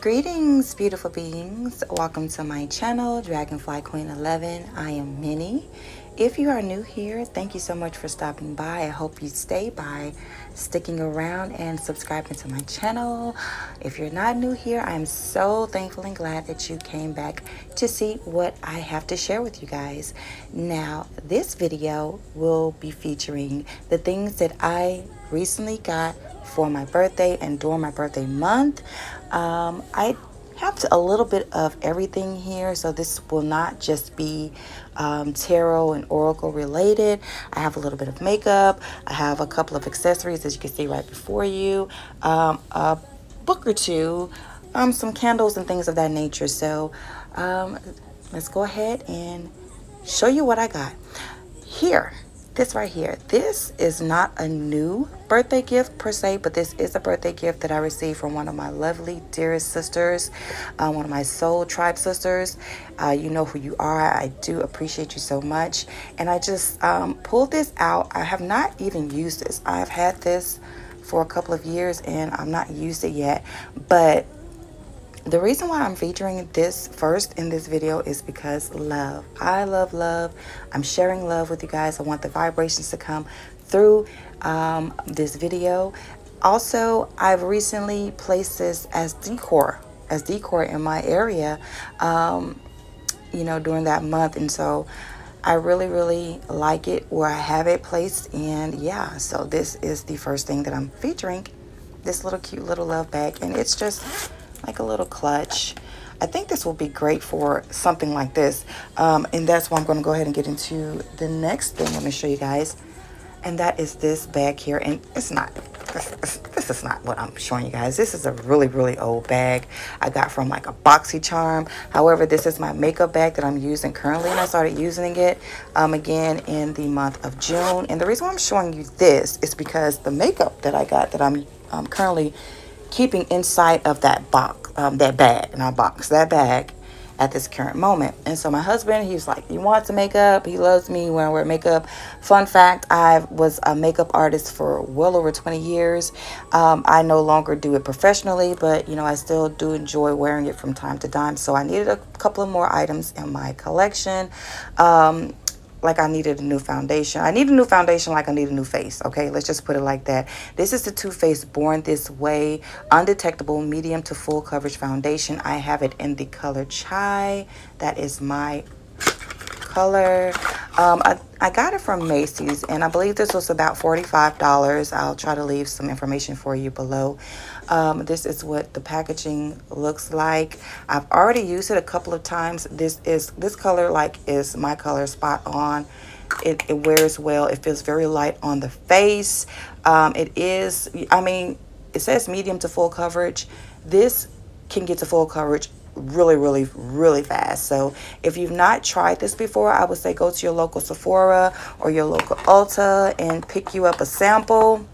Greetings, beautiful beings. Welcome to my channel, Dragonfly Queen 11. I am Minnie. If you are new here, thank you so much for stopping by. I hope you stay by, sticking around and subscribing to my channel. If you're not new here, I'm so thankful and glad that you came back to see what I have to share with you guys. Now, this video will be featuring the things that I recently got for my birthday and during my birthday month. I have a little bit of everything here, so this will not just be tarot and oracle related. I have a little bit of makeup. I have a couple of accessories, as you can see right before you, a book or two, some candles and things of that nature. So let's go ahead and show you what I got here. This right here, this is not a new birthday gift per se, but this is a birthday gift that I received from one of my lovely dearest sisters, one of my soul tribe sisters. You know who you are. I do appreciate you so much. And I just pulled this out. I have not even used this. I've had this for a couple of years and I'm not used it yet, but the reason why I'm featuring this first in this video is because love. I love love. I'm sharing love with you guys. I want the vibrations to come through this video. Also, I've recently placed this as decor in my area, you know, during that month. And so I really like it where I have it placed. And yeah, so this is the first thing that I'm featuring, this little cute little love bag. And it's just like a little clutch. I think this will be great for something like this. And that's why I'm going to go ahead and get into the next thing I'm going to show you guys. And that is this bag here. And it's not, this is not what I'm showing you guys. This is a really old bag I got from like a BoxyCharm. However, this is my makeup bag that I'm using currently. And I started using it again in the month of June. And the reason why I'm showing you this is because the makeup that I got that I'm currently keeping inside of that box, that bag at this current moment. And so my husband, he's like, he wants to makeup. He loves me when I wear makeup. Fun fact, I was a makeup artist for well over 20 years. I no longer do it professionally, but you know, I still do enjoy wearing it from time to time. So I needed a couple of more items in my collection. Like I needed a new foundation. I need a new foundation like I need a new face. Okay, let's just put it like that. This is the Too Faced Born This Way Undetectable Medium to Full Coverage Foundation. I have it in the color Chai. That is my color. I got it from Macy's and I believe this was about $45. I'll try to leave some information for you below. This is what the packaging looks like. I've already used it a couple of times. This color like is my color, spot on. It wears well. It feels very light on the face. It is, I mean, it says medium to full coverage. This can get to full coverage really fast. So if you've not tried this before, I would say go to your local Sephora or your local Ulta and pick you up a sample.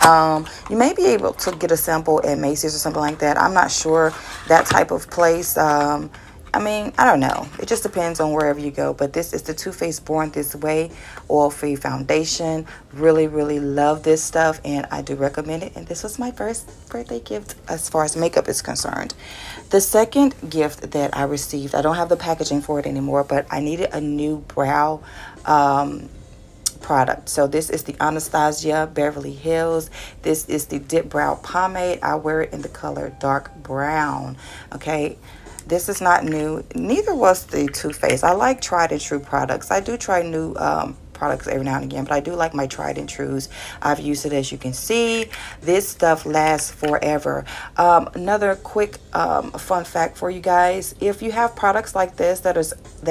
You may be able to get a sample at Macy's or something like that. I'm not sure that type of place. I mean, I don't know. It just depends on wherever you go. But this is the Too Faced Born This Way oil-free foundation. Really love this stuff and I do recommend it. And this was my first birthday gift as far as makeup is concerned. The second gift that I received, I don't have the packaging for it anymore, but I needed a new brow product. So this is the Anastasia Beverly Hills. This is the Dip Brow Pomade. I wear it in the color dark brown. Okay. This is not new. Neither was the Too Faced. I like tried and true products. I do try new products every now and again, but I do like my tried and trues. I've used it, as you can see. This stuff lasts forever. Another quick fun fact for you guys: if you have products like this that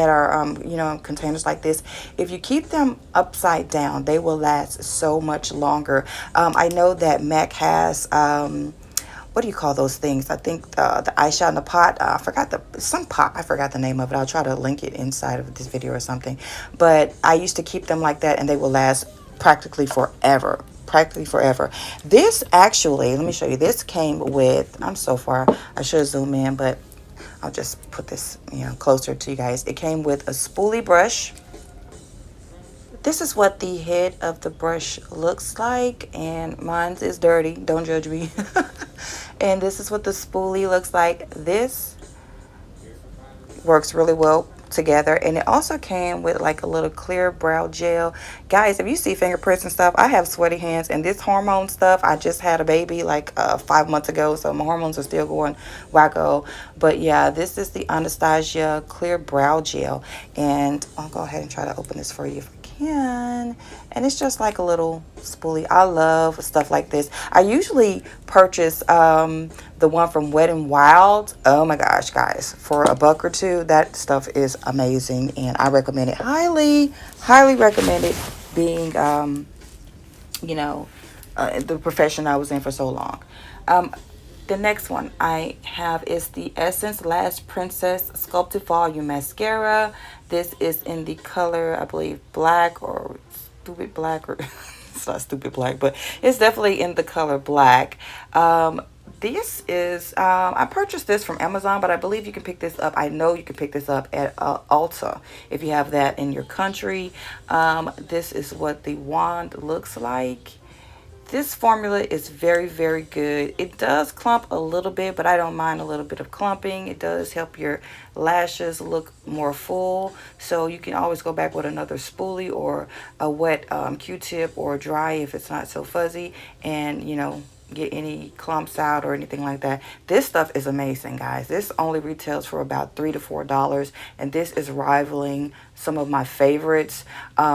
are you know, containers like this, if you keep them upside down, they will last so much longer. I know that MAC has what do you call those things? I think the eyeshadow in the pot. I forgot the name of it. I'll try to link it inside of this video or something. But I used to keep them like that and they will last practically forever. This actually, let me show you. This came with, I'm so far, I should zoom in, but I'll just put this, you know, closer to you guys. It came with a spoolie brush. This is what the head of the brush looks like, and mine is dirty. Don't judge me. And this is what the spoolie looks like. This works really well together, and it also came with like a little clear brow gel. Guys, if you see fingerprints and stuff, I have sweaty hands, and this hormone stuff, I just had a baby like 5 months ago, so my hormones are still going wacko. But yeah, this is the Anastasia clear brow gel, and I'll go ahead and try to open this for you if I can. And it's just like a little spoolie. I love stuff like this. I usually purchase the one from Wet n Wild. Oh my gosh, guys, for $1 or $2, that stuff is amazing, and I recommend it highly. Highly recommend it, being you know, the profession I was in for so long. The next one I have is the Essence Lash Princess Sculpted Volume Mascara. This is in the color, I believe, black or stupid black, or it's not stupid black, but it's definitely in the color black. This is, I purchased this from Amazon, but I believe you can pick this up. I know you can pick this up at Ulta if you have that in your country. This is what the wand looks like. This formula is very, very good. It does clump a little bit, but I don't mind a little bit of clumping. It does help your lashes look more full. So you can always go back with another spoolie or a wet Q-tip, or dry if it's not so fuzzy, and, you know, get any clumps out or anything like that. This stuff is amazing, guys. This only retails for about $3 to $4, and this is rivaling some of my favorites,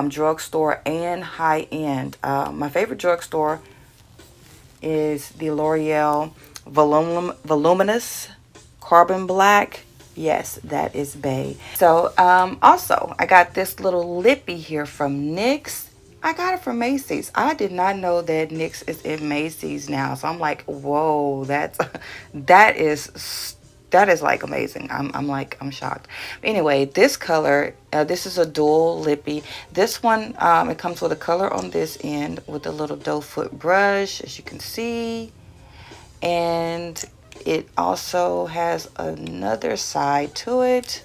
drugstore and high-end. My favorite drugstore is the L'Oreal Voluminous Carbon Black. Yes, that is bae. So also I got this little lippy here from NYX. I got it from Macy's. I did not know that NYX is in Macy's now. So I'm like, whoa, that is like amazing. I'm shocked. But anyway, this color, this is a dual lippy. This one, it comes with a color on this end with a little doe foot brush, as you can see. And it also has another side to it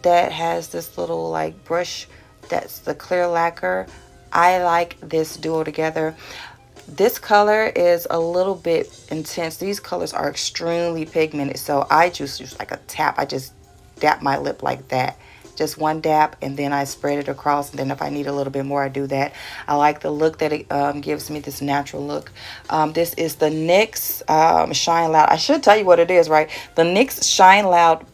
that has this little like brush. That's the clear lacquer. I like this duo together. This color is a little bit intense. These colors are extremely pigmented, so I just use like a tap. I just dap my lip like that. Just one dap, and then I spread it across, and then if I need a little bit more, I do that. I like the look that it gives me, this natural look. This is the NYX Shine Loud. I should tell you what it is, right? The NYX Shine Loud,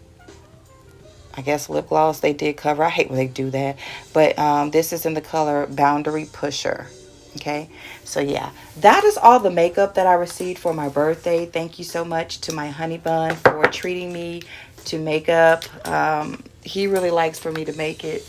I guess, lip gloss. They did cover. I hate when they do that. But this is in the color Boundary Pusher. Okay, so yeah, that is all the makeup that I received for my birthday. Thank you so much to my honey bun for treating me to makeup. He really likes for me to make it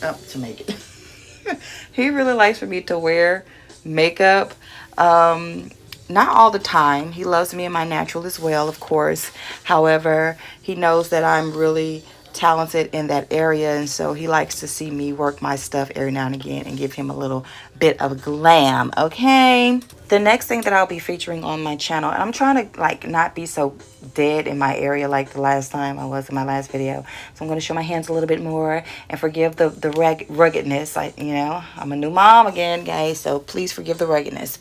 he really likes for me to wear makeup. Not all the time. He loves me in my natural as well, of course. However, he knows that I'm really talented in that area, and so he likes to see me work my stuff every now and again and give him a little bit of glam. Okay, the next thing that I'll be featuring on my channel, and I'm trying to like not be so dead in my area like the last time I was in my last video, so I'm going to show my hands a little bit more, and forgive the ruggedness. You know, I'm a new mom again, guys, so please forgive the ruggedness.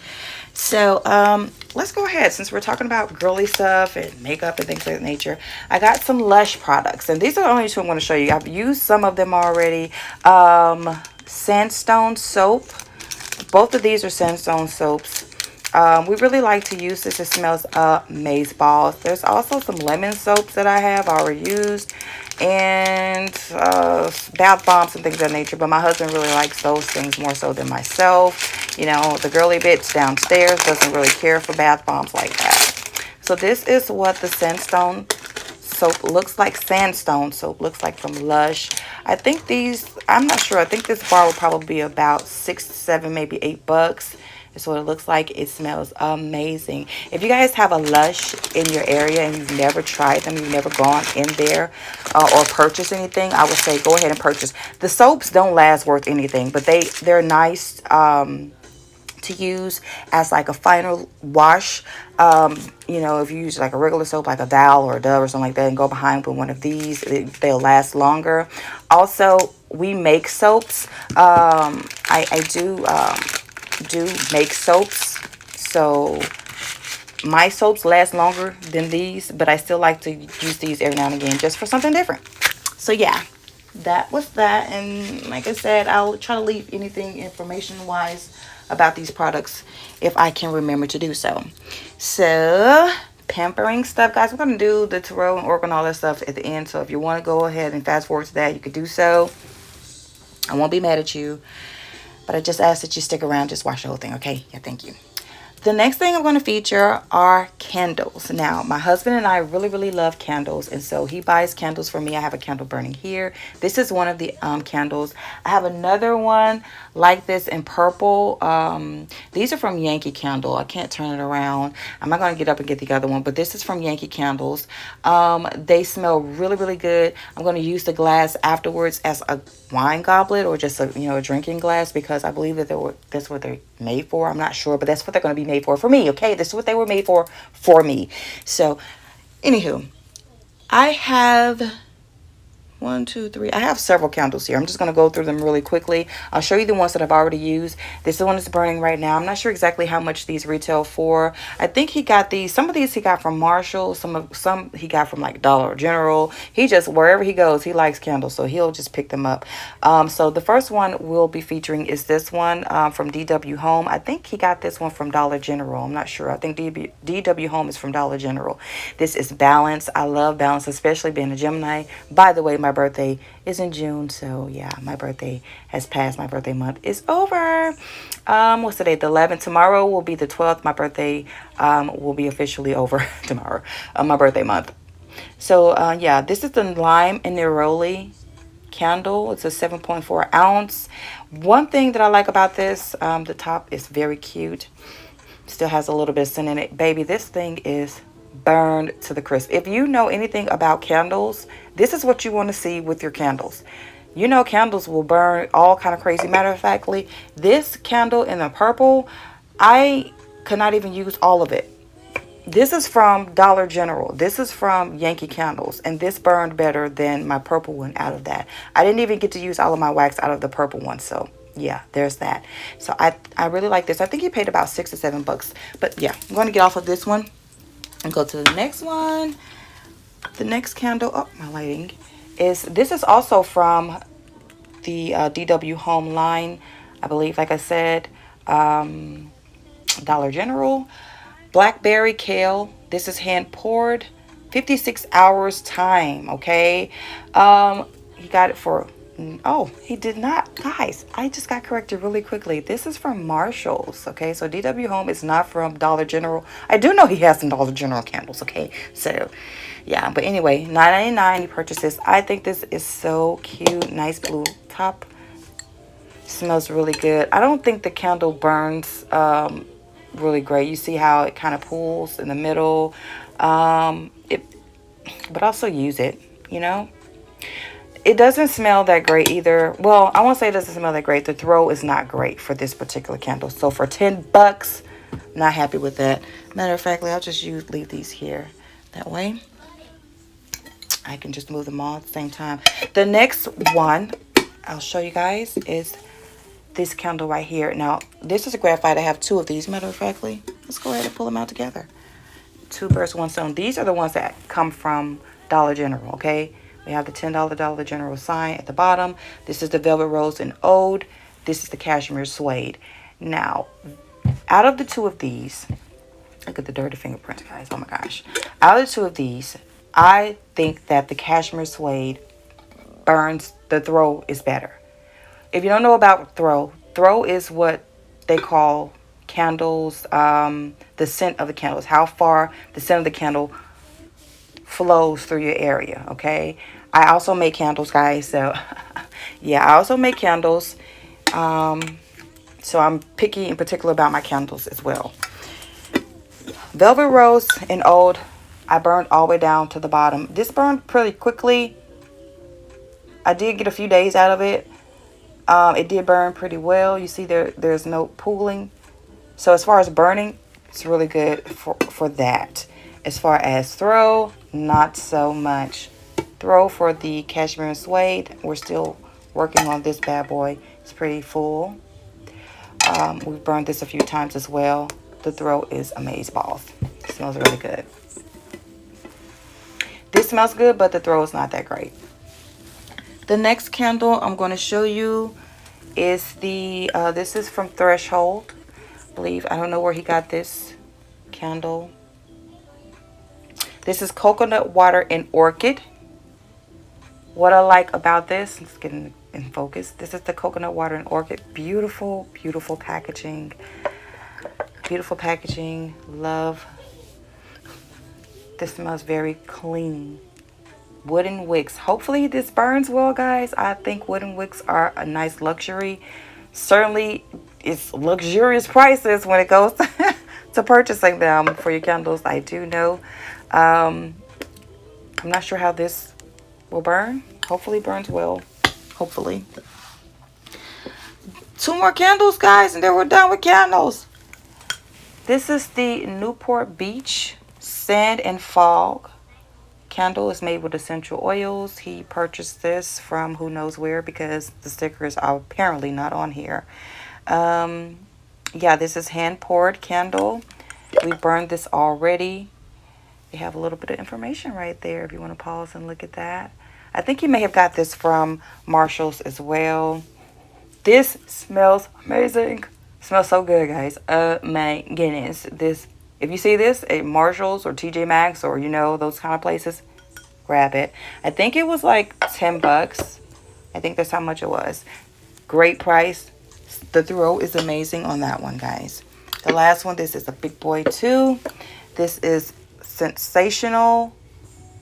So let's go ahead, since we're talking about girly stuff and makeup and things of that nature. I got some Lush products, and these are the only two I'm going to show you. I've used some of them already. Sandstone soap. Both of these are sandstone soaps. We really like to use this. It smells amazeballs. There's also some lemon soaps that I have already used, and bath bombs and things of that nature, but my husband really likes those things more so than myself. You know, the girly bits downstairs doesn't really care for bath bombs like that. So this is what the sandstone soap looks like. Sandstone soap looks like from Lush. I think these, I'm not sure, I think this bar will probably be about $6, $7, maybe $8. That's what it looks like. It smells amazing. If you guys have a Lush in your area and you've never tried them, you've never gone in there or purchased anything, I would say go ahead and purchase. The soaps don't last worth anything, but they're nice to use as like a final wash. You know, if you use like a regular soap like a Dow or a Dove or something like that and go behind with one of these, they'll last longer. Also, we make soaps. I do make soaps, so My soaps last longer than these, but I still like to use these every now and again just for something different. So yeah, that was that. And like I said, I'll try to leave anything information wise about these products if I can remember to do so. So pampering stuff, guys, we're going to do the tarot and oracle and all that stuff at the end. So if you want to go ahead and fast forward to that, you could do so. I won't be mad at you, but I just ask that you stick around, just watch the whole thing. Okay, yeah, thank you. The next thing I'm going to feature are candles. Now, my husband and I really love candles, and so he buys candles for me. I have a candle burning here. This is one of the candles. I have another one like this in purple. These are from Yankee Candle. I can't turn it around. I'm not going to get up and get the other one, but this is from Yankee Candles. They smell really good. I'm going to use the glass afterwards as a wine goblet or just a drinking glass, because I believe that that's what they're made for. I'm not sure, but that's what they're going to be made for me. Okay, this is what they were made for me. So anywho, I have 1, 2, 3. I have several candles here. I'm just going to go through them really quickly. I'll show you the ones that I've already used. This is the one that's burning right now. I'm not sure exactly how much these retail for. I think he got these. Some of these he got from Marshall. Some he got from like Dollar General. He just, wherever he goes, he likes candles, so he'll just pick them up. So the first one we'll be featuring is this one from DW Home. I think he got this one from Dollar General. I'm not sure. I think DW Home is from Dollar General. This is Balance. I love Balance, especially being a Gemini. By the way, my birthday is in June, so yeah, my birthday has passed. My birthday month is over. What's the date? The 11th. Tomorrow will be the 12th. My birthday will be officially over tomorrow. My birthday month. So yeah, this is the Lime and Neroli candle. It's a 7.4 ounce. One thing that I like about this, the top is very cute. Still has a little bit of scent in it. Baby, this thing is burned to the crisp. If you know anything about candles, this is what you want to see with your candles. You know, candles will burn all kind of crazy. Matter of factly, this candle in the purple, I could not even use all of it. This is from Dollar General. This is from Yankee Candles, and this burned better than my purple one out of that. I didn't even get to use all of my wax out of the purple one, so yeah, there's that. So I really like this. I think he paid about $6 or $7. But yeah, I'm going to get off of this one and go to the next one. The next candle, oh, my lighting, this is also from the DW Home line, I believe, like I said, Dollar General. Blackberry Kale. This is hand poured, 56 hours time, okay? He got it for, oh, he did not. Guys, I just got corrected really quickly. This is from Marshall's, okay? So DW Home is not from Dollar General. I do know he has some Dollar General candles, okay? So yeah, but anyway, $9.99 he purchases. I think this is so cute. Nice blue top. Smells really good. I don't think the candle burns really great. You see how it kind of pulls in the middle. But also use it, you know. It doesn't smell that great either. Well, I won't say it doesn't smell that great. The throw is not great for this particular candle. So for $10, not happy with that. Matter of fact, I'll just leave these here. That way I can just move them all at the same time. The next one I'll show you guys is this candle right here. Now, this is a graphite. I have 2 of these. Matter of factly, let's go ahead and pull them out together. 2 birds, 1 stone. These are the ones that come from Dollar General, okay? We have the $10 Dollar General sign at the bottom. This is the Velvet Rose and Ode. This is the Cashmere Suede. Now, out of the 2 of these, look at the dirty fingerprints, guys. Oh my gosh. Out of the 2 of these, I think that the Cashmere Suede burns. The throw is better. If you don't know about throw is what they call candles, the scent of the candles, how far the scent of the candle flows through your area, okay? I also make candles, guys, so yeah, I also make candles. So I'm picky in particular about my candles as well. Velvet Rose and Old, I burned all the way down to the bottom. This burned pretty quickly. I did get a few days out of it. It did burn pretty well. You see there's no pooling. So as far as burning, it's really good for that. As far as throw, not so much. Throw for the Cashmere and Suede, we're still working on this bad boy. It's pretty full. We've burned this a few times as well. The throw is amazeballs. smells really good. This smells good, but the throw is not that great. The next candle I'm going to show you is the, this is from Threshold. I believe, I don't know where he got this candle. This is coconut water and orchid. What I like about this, let's get in focus. This is the coconut water and orchid. Beautiful, beautiful packaging. Beautiful packaging. Love. This smells very clean. Wooden wicks. Hopefully this burns well, guys. I think wooden wicks are a nice luxury. Certainly, it's luxurious prices when it goes to purchasing them for your candles. I do know. I'm not sure how this will burn. Hopefully it burns well. Hopefully. 2 more candles, guys, and then we're done with candles. This is the Newport Beach Sand and Fog candle. Is made with essential oils. He purchased this from who knows where because the stickers are apparently not on here. Yeah, this is hand poured candle. We burned this already. They have a little bit of information right there if you want to pause and look at that. I think you may have got this from Marshall's as well. This smells amazing. Smells so good, guys. My goodness. This, if you see this at Marshall's or TJ Maxx or, you know, those kind of places, grab it. I think it was like 10 bucks. I think that's how much it was. Great price. The throw is amazing on that one, guys. The last one, this is a big boy too. This is Sensational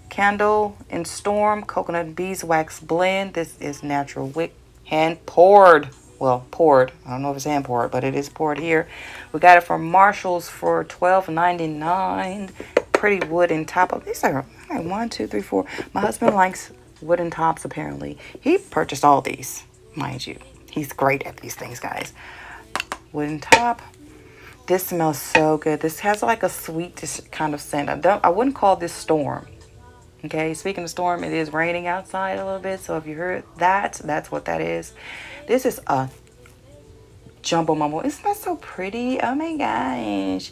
Candle in Storm Coconut Beeswax Blend. This is natural wick, hand poured. Well, poured. I don't know if it's hand poured, but it is poured here. We got it from Marshall's for $12.99. Pretty wooden top of these are 1, 2, 3, 4. My husband likes wooden tops apparently. He purchased all these, mind you. He's great at these things, guys. Wooden top. This smells so good. This has like a sweet kind of scent. I wouldn't call this storm. Okay, speaking of storm, it is raining outside a little bit. So if you heard that, that's what that is. This is a jumbo mumbo. Isn't that so pretty? Oh my gosh.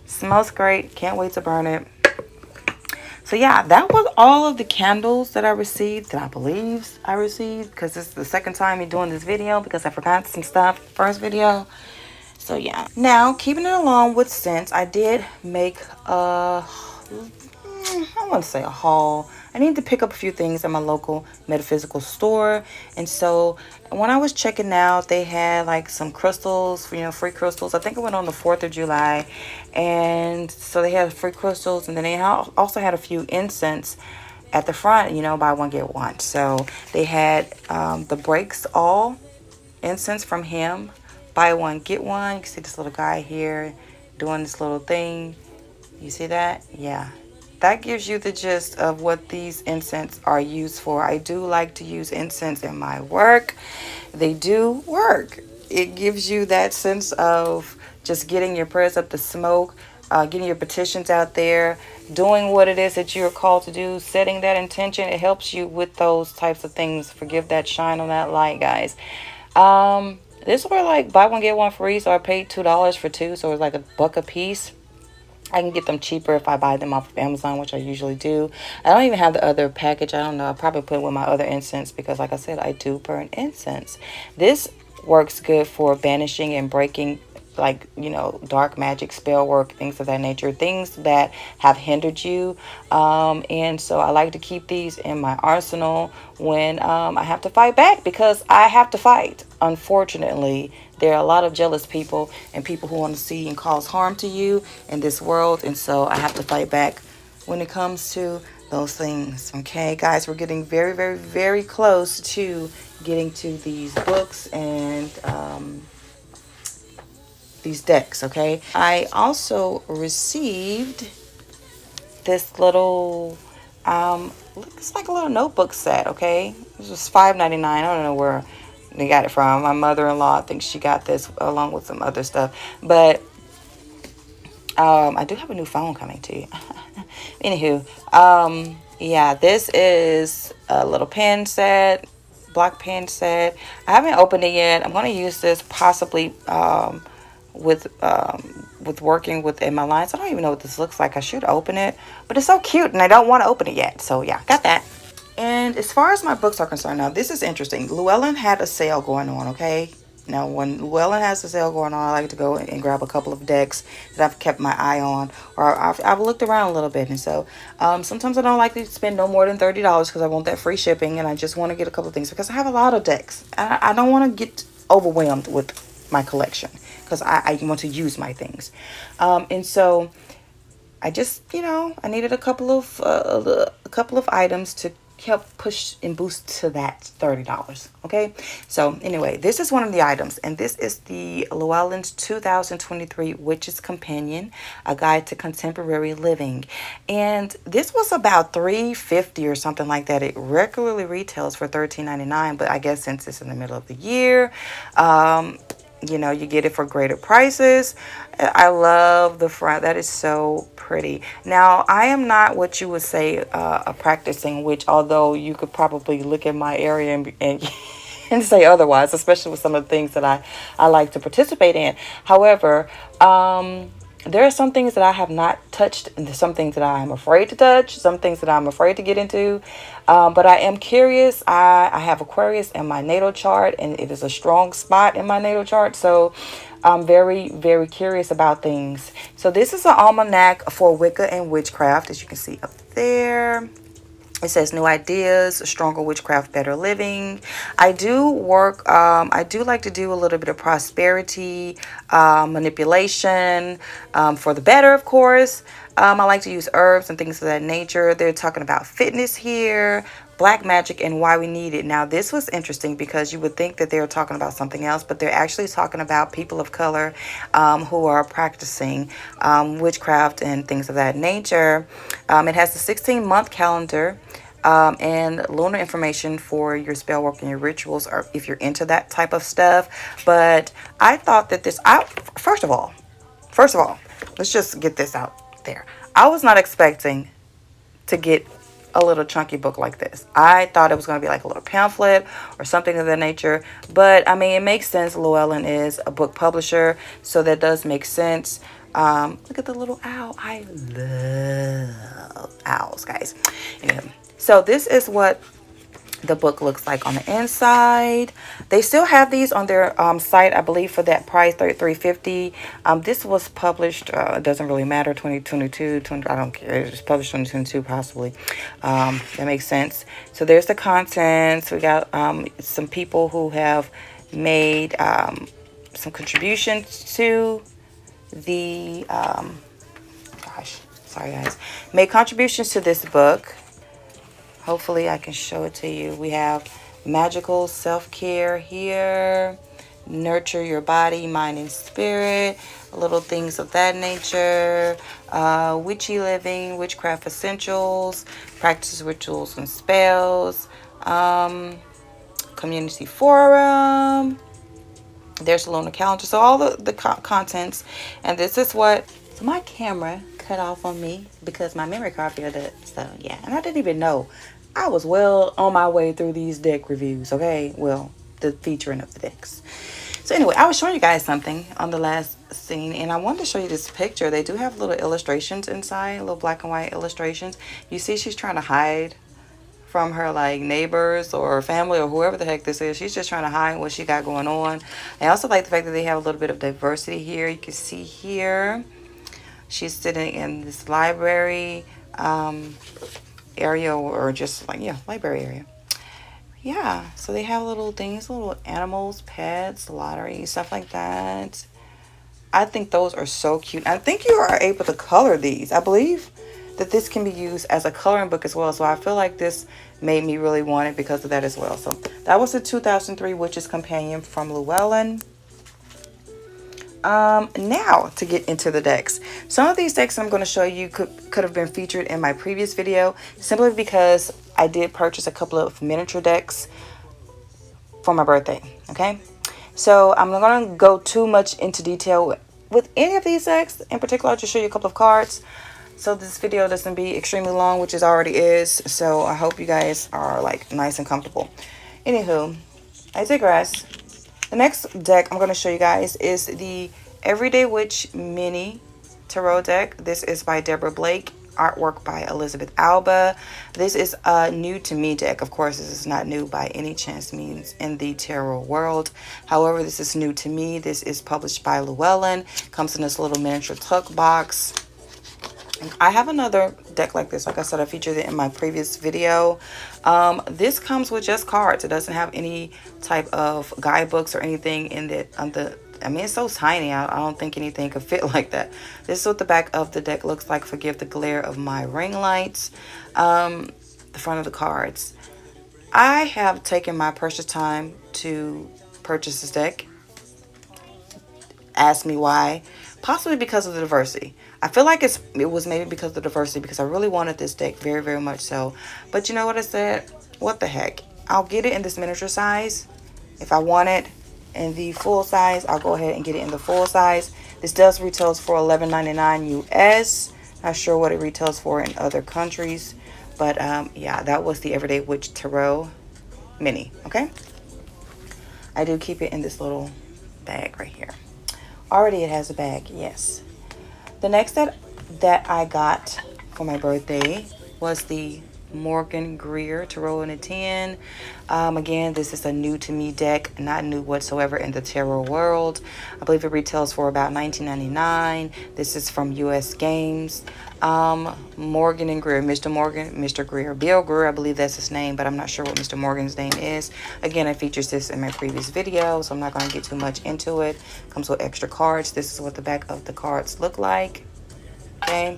Smells great. Can't wait to burn it. So yeah, that was all of the candles that I received, that I believe I received, because this is the second time me doing this video because I forgot some stuff first video. So yeah. Now, keeping it along with scents, I did make a, I want to say a haul. I need to pick up a few things at my local metaphysical store. And so when I was checking out, they had like some crystals, you know, free crystals. I think it went on the 4th of July. And so they had free crystals. And then they also had a few incense at the front, you know, buy one, get one. So they had the Breaks All incense from him. Buy one, get one. You can see this little guy here doing this little thing. You see that? Yeah. That gives you the gist of what these incense are used for. I do like to use incense in my work. They do work. It gives you that sense of just getting your prayers up the smoke, getting your petitions out there, doing what it is that you're called to do, setting that intention. It helps you with those types of things. Forgive that shine on that light, guys. This were like buy one, get one free. So I paid $2 for 2. So it was like $1 a piece. I can get them cheaper if I buy them off of Amazon, which I usually do. I don't even have the other package. I don't know. I'll probably put it with my other incense because, like I said, I do burn incense. This works good for banishing and breaking, like, you know, dark magic, spell work, things of that nature, things that have hindered you. And so I like to keep these in my arsenal when I have to fight back, because I have to fight. Unfortunately, there are a lot of jealous people and people who want to see and cause harm to you in this world. And so I have to fight back when it comes to those things. Okay, guys, we're getting very, very, very close to getting to these books and these decks. Okay, I also received this little looks like a little notebook set. Okay, this was $5.99. I don't know where they got it from. My mother-in-law, I think she got this along with some other stuff. But I do have a new phone coming to you. Anywho, yeah, this is a little pen set, block pen set. I haven't opened it yet. I'm going to use this possibly with working with in my lines. I don't even know what this looks like. I should open it, but it's so cute and I don't want to open it yet. So yeah, got that. And as far as my books are concerned, now this is interesting. Llewellyn had a sale going on, okay? Now, when Llewellyn has a sale going on, I like to go and grab a couple of decks that I've kept my eye on, or I've looked around a little bit. And so sometimes I don't like to spend no more than $30 because I want that free shipping, and I just want to get a couple of things because I have a lot of decks. I don't want to get overwhelmed with my collection because I want to use my things. And so I just, I needed a couple of items to help push and boost to that $30. Okay. So anyway, this is one of the items, and this is the Llewellyn's 2023 Witch's Companion, a guide to contemporary living. And this was about $3.50 or something like that. It regularly retails for $13.99, but I guess since it's in the middle of the year, you get it for greater prices. I love the front. That is so pretty. Now, I am not what you would say a practicing witch, although you could probably look at my area and say otherwise, especially with some of the things that I like to participate in. However, there are some things that I have not touched, and there's some things that I am afraid to touch, some things that I'm afraid to get into. But I am curious. I have Aquarius in my natal chart, and it is a strong spot in my natal chart. So I'm very, very curious about things. So this is an almanac for Wicca and witchcraft, as you can see up there. It says new ideas, stronger witchcraft, better living. I do like to do a little bit of prosperity, manipulation, for the better, of course. I like to use herbs and things of that nature. They're talking about fitness here, black magic, and why we need it. Now, this was interesting because you would think that they're talking about something else, but they're actually talking about people of color who are practicing witchcraft and things of that nature. It has the 16-month calendar. And lunar information for your spell work and your rituals, or if you're into that type of stuff. But I thought that first of all, let's just get this out there. I was not expecting to get a little chunky book like this. I thought it was going to be like a little pamphlet or something of that nature. But I mean, it makes sense. Llewellyn is a book publisher, so that does make sense. Look at the little owl. I love owls, guys. Anyway. So this is what the book looks like on the inside. They still have these on their site, I believe, for that price, $33.50. This was published, it doesn't really matter, 2022, I don't care. It was published 2022, possibly. That makes sense. So there's the contents. We got some people who have made some contributions to the, made contributions to this book. Hopefully I can show it to you. We have magical self-care here, nurture your body, mind, and spirit, little things of that nature, witchy living, witchcraft essentials, practice rituals and spells, community forum. There's the lunar calendar. So all the contents. And this is what my camera cut off on me because my memory card failed it. So yeah, and I didn't even know. I was well on my way through these deck reviews, okay? Well, the featuring of the decks. So anyway, I was showing you guys something on the last scene, and I wanted to show you this picture. They do have little illustrations inside, little black and white illustrations. You see she's trying to hide from her like neighbors or family or whoever the heck this is. She's just trying to hide what she got going on. I also like the fact that they have a little bit of diversity here. You can see here she's sitting in this library area, or just like, yeah, library area. Yeah, so they have little things, little animals, pets, lottery, stuff like that. I think those are so cute. I think you are able to color these. I believe that this can be used as a coloring book as well. So I feel like this made me really want it because of that as well. So that was the 2003 Witch's Companion from Llewellyn. Now to get into the decks. Some of these decks I'm going to show you could have been featured in my previous video, simply because I did purchase a couple of miniature decks for my birthday. Okay, so I'm not going to go too much into detail with any of these decks. In particular, I'll just show you a couple of cards, so this video doesn't be extremely long, which it already is. So I hope you guys are like nice and comfortable. Anywho, I digress. The next deck I'm going to show you guys is the Everyday Witch Mini Tarot Deck. This is by Deborah Blake. Artwork by Elizabeth Alba. This is a new to me deck. Of course, this is not new by any chance means in the tarot world. However, this is new to me. This is published by Llewellyn. Comes in this little miniature tuck box. I have another deck like this. Like I said, I featured it in my previous video. This comes with just cards. It doesn't have any type of guidebooks or anything in it. I mean, it's so tiny. I don't think anything could fit like that. This is what the back of the deck looks like. Forgive the glare of my ring lights. The front of the cards. I have taken my precious time to purchase this deck. Ask me why. Possibly because of the diversity. I feel like it was maybe because of the diversity, because I really wanted this deck very, very much so. But you know what I said? What the heck? I'll get it in this miniature size. If I want it in the full size, I'll go ahead and get it in the full size. This does retails for $11.99 US. Not sure what it retails for in other countries. But yeah, that was the Everyday Witch Tarot Mini. Okay? I do keep it in this little bag right here. Already it has a bag, yes. The next that I got for my birthday was the Morgan Greer Tarot in a Tin. Again, this is a new to me deck, not new whatsoever in the tarot world. I believe it retails for about $19.99. This is from US Games. Morgan and Greer, Mr. Greer, Bill Greer, I believe that's his name, but I'm not sure what Mr. Morgan's name is. Again, I featured this in my previous video, so I'm not going to get too much into it. Comes with extra cards. This is what the back of the cards look like. Okay.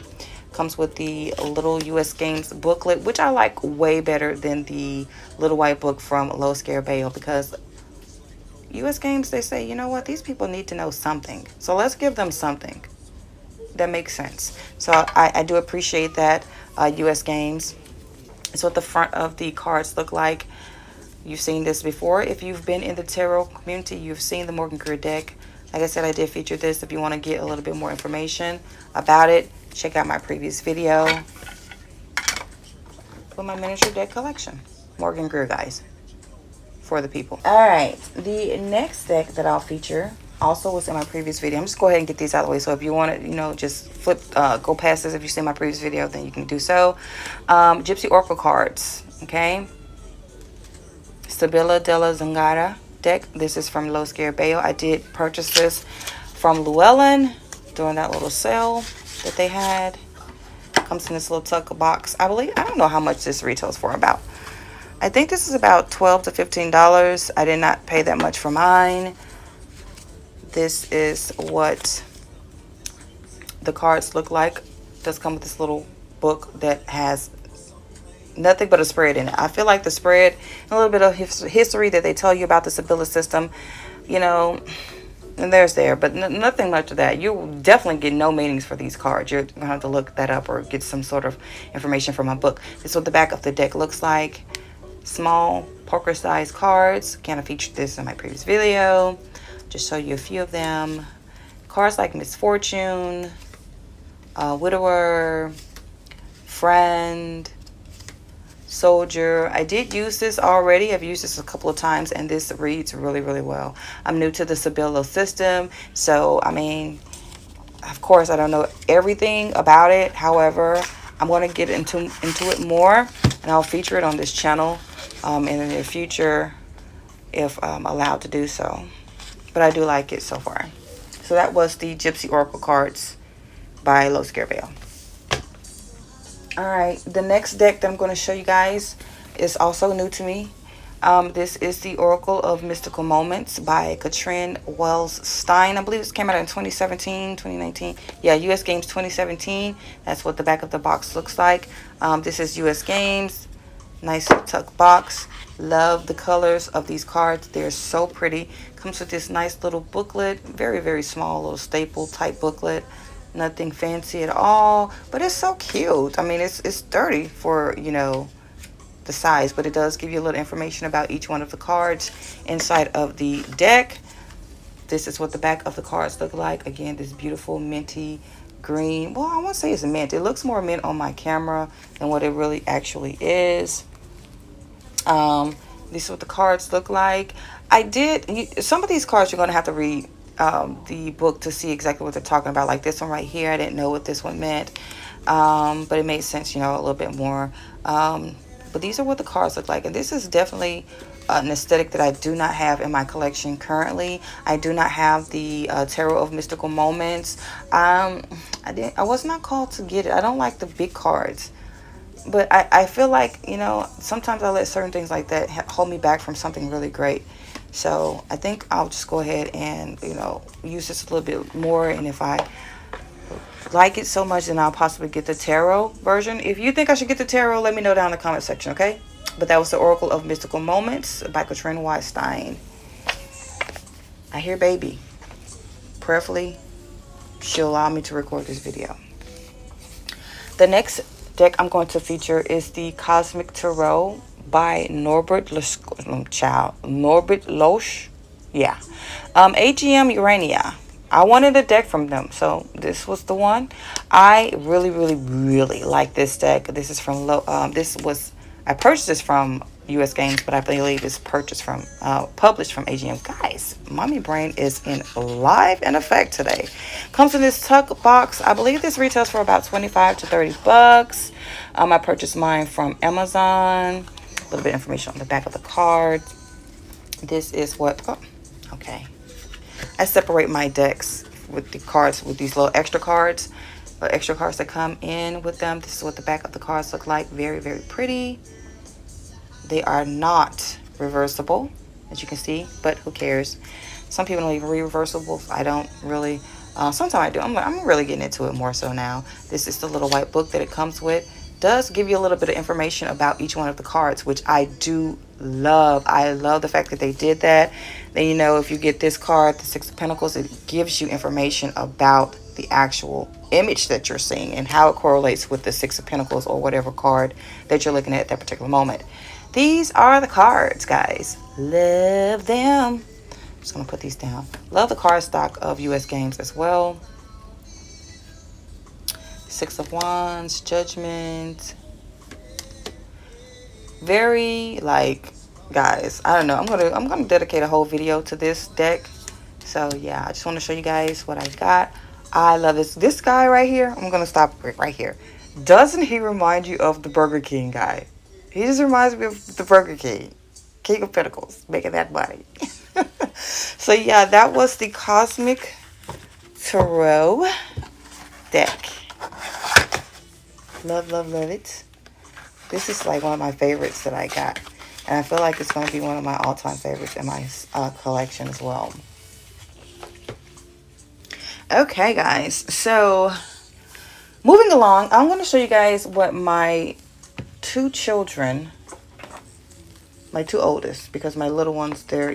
Comes with the little US Games booklet, which I like way better than the little white book from Low Scare Bayo, because US Games, they say, you know what, these people need to know something. So let's give them something that makes sense. So I do appreciate that. US Games. It's what the front of the cards look like. You've seen this before. If you've been in the tarot community, you've seen the Morgan Greer deck. Like I said, I did feature this. If you want to get a little bit more information about it, check out my previous video with my miniature deck collection. Morgan Greer, guys, for the people. All right, the next deck that I'll feature also was in my previous video. I'm just go ahead and get these out of the way. So if you want to, you know, just flip, go past this. If you see my previous video, then you can do so. Gypsy Oracle cards, okay. Sibilla della Zangara deck. This is from Low Scare Bayo. I did purchase this from Llewellyn during that little sale that they had. Comes in this little tuck box. I don't know how much this retails for. I think this is about $12 to $15. I did not pay that much for mine. This is what the cards look like. It does come with this little book that has nothing but a spread in it. I feel like the spread, a little bit of history that they tell you about the Sibilla system, you know, and there, but nothing much of that. You will definitely get no meanings for these cards. You're going to have to look that up or get some sort of information from a book. This is what the back of the deck looks like. Small poker-sized cards. Kind of featured this in my previous video. Just show you a few of them. Cards like Misfortune, Widower, Friend, Soldier. I did use this already. I've used this a couple of times, and this reads really, really well. I'm new to the Sibilla system, so I mean, of course, I don't know everything about it. However, I'm going to get into it more, and I'll feature it on this channel in the near future if I'm allowed to do so. But I do like it so far. So that was the Gypsy Oracle cards by Low Scare Bayo. Alright, the next deck that I'm going to show you guys is also new to me. This is the Oracle of Mystical Moments by Katrin Wells Stein. I believe this came out in 2017, 2019. Yeah, US Games 2017. That's what the back of the box looks like. This is US Games. Nice tuck box. Love the colors of these cards. They're so pretty. Comes with this nice little booklet. Very, very small little staple type booklet. Nothing fancy at all, but it's so cute. I mean, it's sturdy for, you know, the size, but it does give you a little information about each one of the cards inside of the deck. This is what the back of the cards look like. Again, this beautiful minty green. Well, I won't say it's mint. It looks more mint on my camera than what it really actually is. This is what the cards look like. Some of these cards you're going to have to read the book to see exactly what they're talking about. Like this one right here, I didn't know what this one meant, but it made sense, a little bit more. But these are what the cards look like, and this is definitely an aesthetic that I do not have in my collection currently. I do not have the Tarot of Mystical Moments. I was not called to get it. I don't like the big cards. But I feel like, sometimes I let certain things like that hold me back from something really great. So I think I'll just go ahead and, use this a little bit more. And if I like it so much, then I'll possibly get the tarot version. If you think I should get the tarot, let me know down in the comment section, okay? But that was the Oracle of Mystical Moments by Katrina Weinstein. I hear baby. Prayerfully, she'll allow me to record this video. The next deck I'm going to feature is the Cosmic Tarot by Norbert Losch. Yeah. AGM Urania. I wanted a deck from them, so this was the one. I really, really, really like this deck. This is from I purchased this from US Games, but I believe it's published from AGM. Guys, mommy brain is live in effect today. Comes in this tuck box. I believe this retails for about 25 to 30 bucks. I purchased mine from Amazon. A little bit of information on the back of the card. This is what, okay. I separate my decks with the cards, with these little extra cards that come in with them. This is what the back of the cards look like. Very, very pretty. They are not reversible, as you can see, but who cares? Some people don't even read reversibles. I don't really. Sometimes I do. I'm really getting into it more so now. This is the little white book that it comes with. Does give you a little bit of information about each one of the cards, which I do love. I love the fact that they did that. Then, if you get this card, the Six of Pentacles, it gives you information about the actual image that you're seeing and how it correlates with the Six of Pentacles or whatever card that you're looking at that particular moment. These are the cards, guys. Love them. I'm just going to put these down. Love the card stock of US Games as well. Six of Wands, Judgment. Very, guys, I don't know. I'm gonna dedicate a whole video to this deck. So yeah, I just want to show you guys what I got. I love this guy right here. I'm gonna stop right here. Doesn't he remind you of the Burger King guy? He just reminds me of the Burger King of Pentacles, making that money. So yeah, that was the Cosmic Tarot deck. Love, love, love it. This is like one of my favorites that I got. And I feel like it's going to be one of my all-time favorites in my collection as well. Okay, guys. So, moving along, I'm going to show you guys what my two children, my two oldest, because my little ones, they're,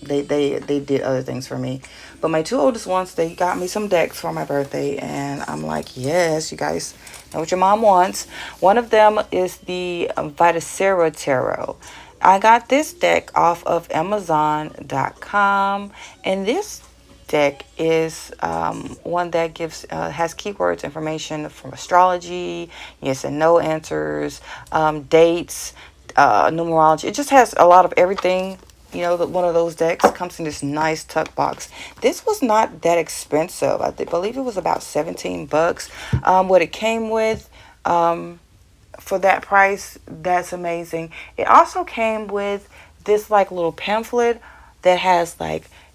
they did other things for me. But my two oldest ones, they got me some decks for my birthday. And I'm like, yes, you guys know what your mom wants. One of them is the Vitasera Tarot. I got this deck off of Amazon.com. And this deck is one that has keywords, information from astrology, yes and no answers, dates, numerology. It just has a lot of everything. One of those decks comes in this nice tuck box. This was not that expensive. I believe it was about 17 bucks. What it came with for that price, that's amazing. It also came with this little pamphlet that has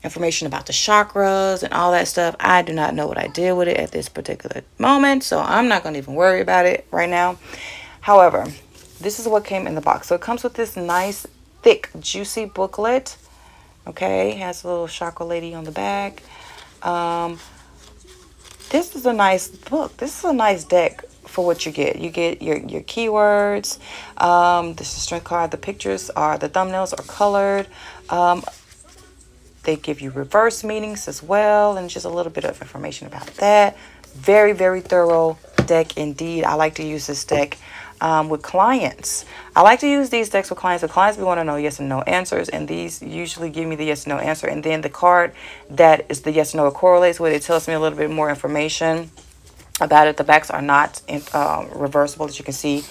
information about the chakras and all that stuff. I do not know what I did with it at this particular moment, so I'm not going to even worry about it right now. However, this is what came in the box. So it comes with this nice thick, juicy booklet. Okay, has a little chakra lady on the back. This is a nice book. This is a nice deck for what you get. You get your keywords. This is a strength card. The pictures are, the thumbnails are colored. They give you reverse meanings as well, and just a little bit of information about that. Very, very thorough deck indeed. I like to use this deck with clients. I like to use these decks with clients. The clients, we want to know yes and no answers, and these usually give me the yes and no answer. And then the card that is the yes and no correlates with it tells me a little bit more information about it. The backs are not reversible, as you can see.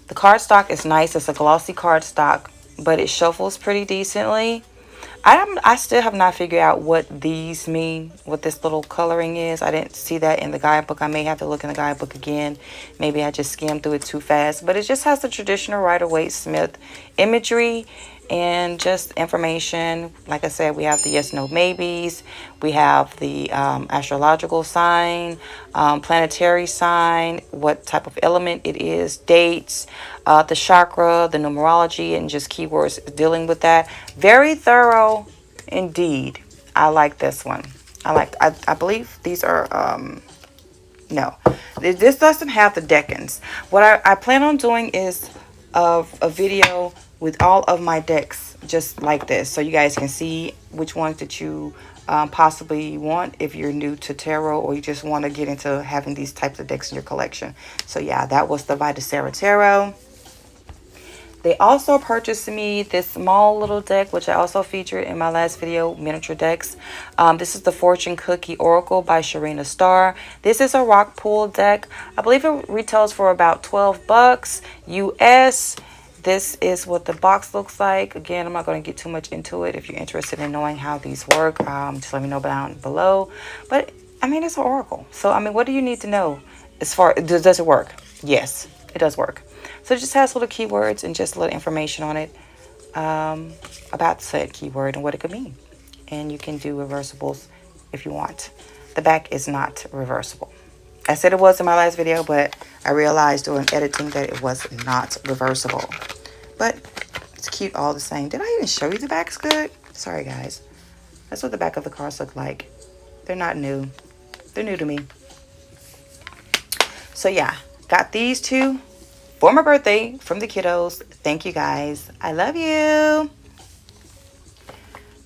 The card stock is nice. It's a glossy card stock, but it shuffles pretty decently. I still have not figured out what these mean, what this little coloring is. I didn't see that in the guidebook. I may have to look in the guidebook again. Maybe I just skimmed through it too fast. But it just has the traditional Rider-Waite-Smith imagery and just information. Like I said, we have the yes, no, maybes. We have the astrological sign, planetary sign, what type of element it is, dates, the chakra, the numerology, and just keywords dealing with that. Very thorough indeed. I like this one. I believe these are no, this doesn't have the decans. What I plan on doing is a video with all of my decks just like this, so you guys can see which ones that you possibly want if you're new to tarot, or you just want to get into having these types of decks in your collection. So yeah, that was the Vita Sarah Tarot. They also purchased me this small little deck, which I also featured in my last video, miniature decks. This is the Fortune Cookie Oracle by Sharina Starr. This is a rock pool deck. I believe it retails for about 12 bucks US. This is what the box looks like. Again, I'm not going to get too much into it. If you're interested in knowing how these work, just let me know down below. But I mean, it's an oracle. So I mean, what do you need to know as far does it work? Yes, it does work. So it just has little keywords and just a little information on it about said keyword and what it could mean. And you can do reversibles if you want. The back is not reversible. I said it was in my last video, but I realized during editing that it was not reversible. But it's cute all the same. Did I even show you the back's good? Sorry, guys. That's what the back of the cards look like. They're not new. They're new to me. So yeah, got these two for my birthday from the kiddos. Thank you guys. I love you.